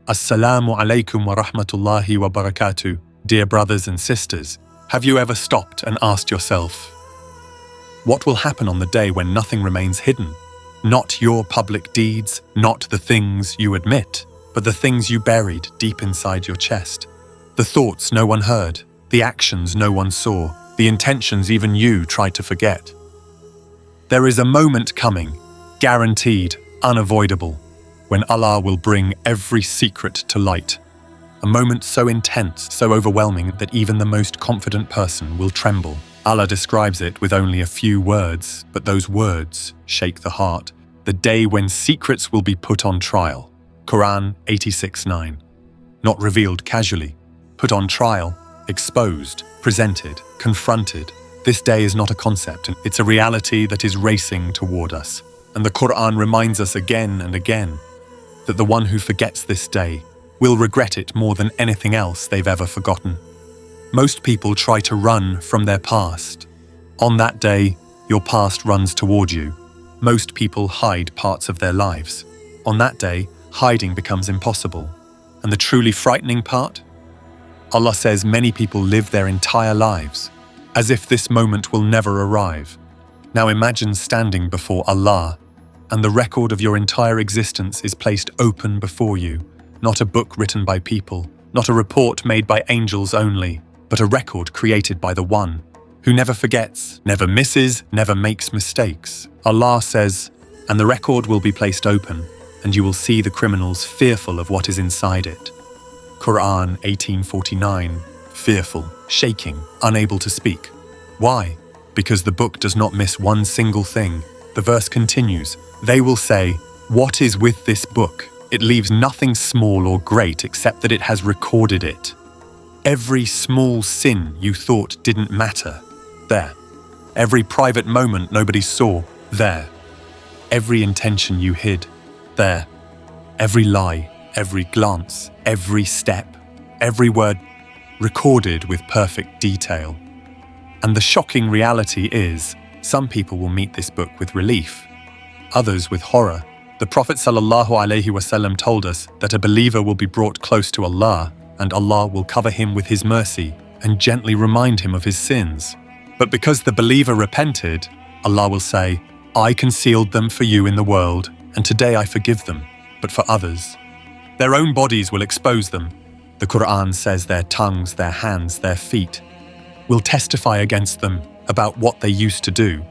Assalamu alaikum wa rahmatullahi wa barakatuh. Dear brothers and sisters, have you ever stopped and asked yourself, what will happen on the day when nothing remains hidden? Not your public deeds, not the things you admit, but the things you buried deep inside your chest. The thoughts no one heard, the actions no one saw, the intentions even you tried to forget. There is a moment coming, guaranteed, unavoidable, when Allah will bring every secret to light. A moment so intense, so overwhelming that even the most confident person will tremble. Allah describes it with only a few words, but those words shake the heart. The day when secrets will be put on trial. Quran 86:9. Not revealed casually, put on trial, exposed, presented, confronted. This day is not a concept, it's a reality that is racing toward us. And the Qur'an reminds us again and again that the one who forgets this day will regret it more than anything else they've ever forgotten. Most people try to run from their past. On that day, your past runs toward you. Most people hide parts of their lives. On that day, hiding becomes impossible. And the truly frightening part? Allah says many people live their entire lives as if this moment will never arrive. Now imagine standing before Allah, and the record of your entire existence is placed open before you. Not a book written by people, not a report made by angels only, but a record created by the One, who never forgets, never misses, never makes mistakes. Allah says, and the record will be placed open, and you will see the criminals fearful of what is inside it. Quran 18:49, fearful, shaking, unable to speak. Why? Because the book does not miss one single thing. The verse continues, they will say, what is with this book? It leaves nothing small or great except that it has recorded it. Every small sin you thought didn't matter, there. Every private moment nobody saw, there. Every intention you hid, there. Every lie, every glance, every step, every word, recorded with perfect detail. And the shocking reality is, some people will meet this book with relief, others with horror. The Prophet ﷺ told us that a believer will be brought close to Allah, and Allah will cover him with His mercy and gently remind him of his sins. But because the believer repented, Allah will say, I concealed them for you in the world, and today I forgive them. But for others, their own bodies will expose them. The Qur'an says their tongues, their hands, their feet will testify against them about what they used to do.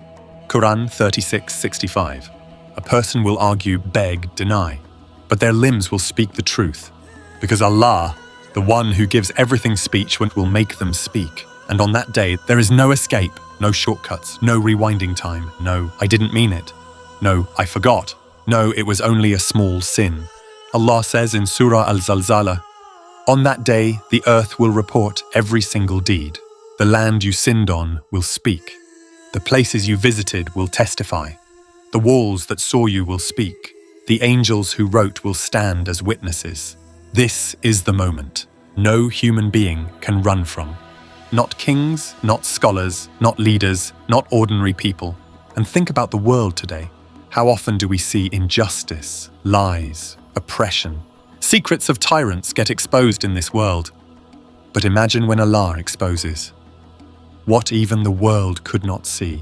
Quran 36:65. A person will argue, beg, deny, but their limbs will speak the truth, because Allah, the one who gives everything speech, will make them speak. And on that day, there is no escape, no shortcuts, no rewinding time. No, I didn't mean it. No, I forgot. No, it was only a small sin. Allah says in Surah Al-Zalzala, on that day, the earth will report every single deed. The land you sinned on will speak. The places you visited will testify. The walls that saw you will speak. The angels who wrote will stand as witnesses. This is the moment no human being can run from. Not kings, not scholars, not leaders, not ordinary people. And think about the world today. How often do we see injustice, lies, oppression? Secrets of tyrants get exposed in this world. But imagine when Allah exposes what even the world could not see.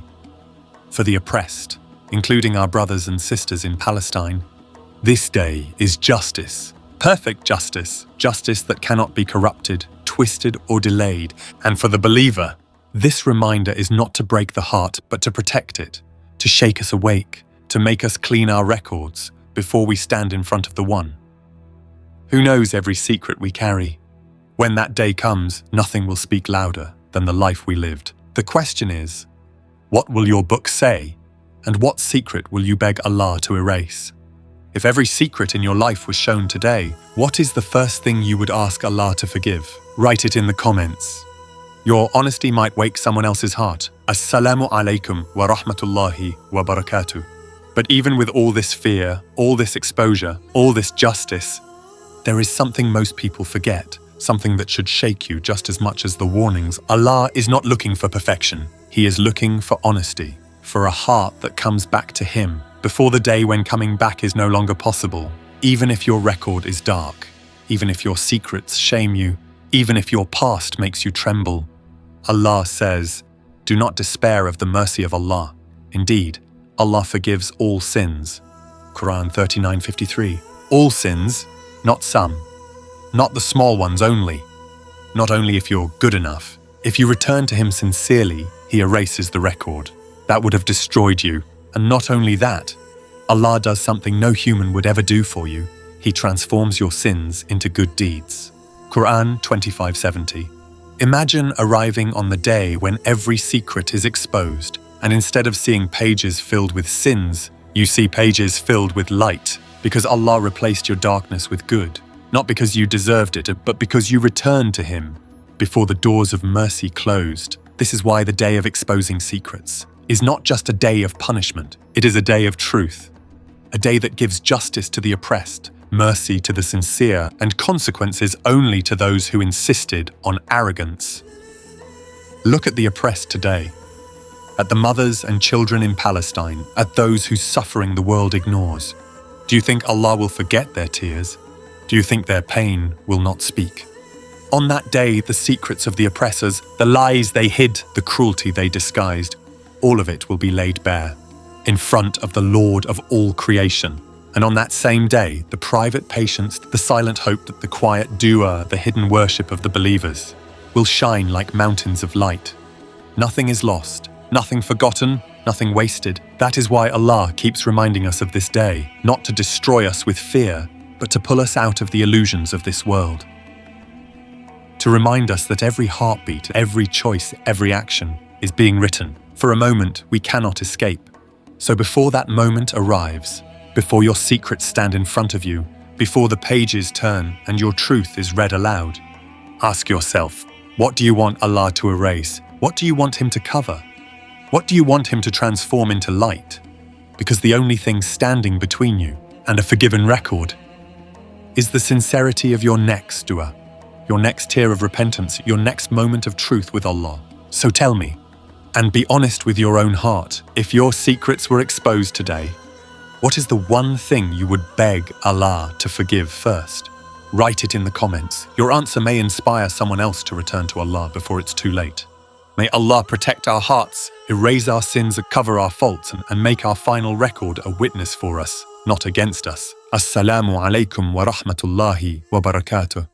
For the oppressed, including our brothers and sisters in Palestine, this day is justice, perfect justice, justice that cannot be corrupted, twisted or delayed. And for the believer, this reminder is not to break the heart, but to protect it, to shake us awake, to make us clean our records before we stand in front of the One who knows every secret we carry. When that day comes, nothing will speak louder than the life we lived. The question is, what will your book say? And what secret will you beg Allah to erase? If every secret in your life was shown today, what is the first thing you would ask Allah to forgive? Write it in the comments. Your honesty might wake someone else's heart. Assalamu alaikum wa rahmatullahi wa barakatuh. But even with all this fear, all this exposure, all this justice, there is something most people forget, something that should shake you just as much as the warnings. Allah is not looking for perfection. He is looking for honesty, for a heart that comes back to Him before the day when coming back is no longer possible, even if your record is dark. even if your secrets shame you, even if your past makes you tremble. Allah says, "Do not despair of the mercy of Allah. Indeed, Allah forgives all sins." Quran 39:53. All sins, not some. Not the small ones only. Not only if you're good enough. If you return to Him sincerely, He erases the record. That would have destroyed you. And not only that, Allah does something no human would ever do for you. He transforms your sins into good deeds. Quran 25:70. Imagine arriving on the day when every secret is exposed, and instead of seeing pages filled with sins, you see pages filled with light, because Allah replaced your darkness with good. Not because you deserved it, but because you returned to Him before the doors of mercy closed. This is why the day of exposing secrets is not just a day of punishment. It is a day of truth. A day that gives justice to the oppressed, mercy to the sincere, and consequences only to those who insisted on arrogance. Look at the oppressed today. At the mothers and children in Palestine, at those whose suffering the world ignores. Do you think Allah will forget their tears? Do you think their pain will not speak? On that day, the secrets of the oppressors, the lies they hid, the cruelty they disguised, all of it will be laid bare, in front of the Lord of all creation. And on that same day, the private patience, the silent hope, the quiet dua, the hidden worship of the believers, will shine like mountains of light. Nothing is lost, nothing forgotten, nothing wasted. That is why Allah keeps reminding us of this day, not to destroy us with fear, but to pull us out of the illusions of this world. To remind us that every heartbeat, every choice, every action is being written. For a moment, we cannot escape. So before that moment arrives, before your secrets stand in front of you, before the pages turn and your truth is read aloud, ask yourself, what do you want Allah to erase? What do you want Him to cover? What do you want Him to transform into light? Because the only thing standing between you and a forgiven record is the sincerity of your next dua, your next tear of repentance, your next moment of truth with Allah. So tell me, and be honest with your own heart, if your secrets were exposed today, what is the one thing you would beg Allah to forgive first? Write it in the comments. Your answer may inspire someone else to return to Allah before it's too late. May Allah protect our hearts, erase our sins, cover our faults, and make our final record a witness for us, not against us. Assalamu alaikum wa rahmatullahi wa barakatuh.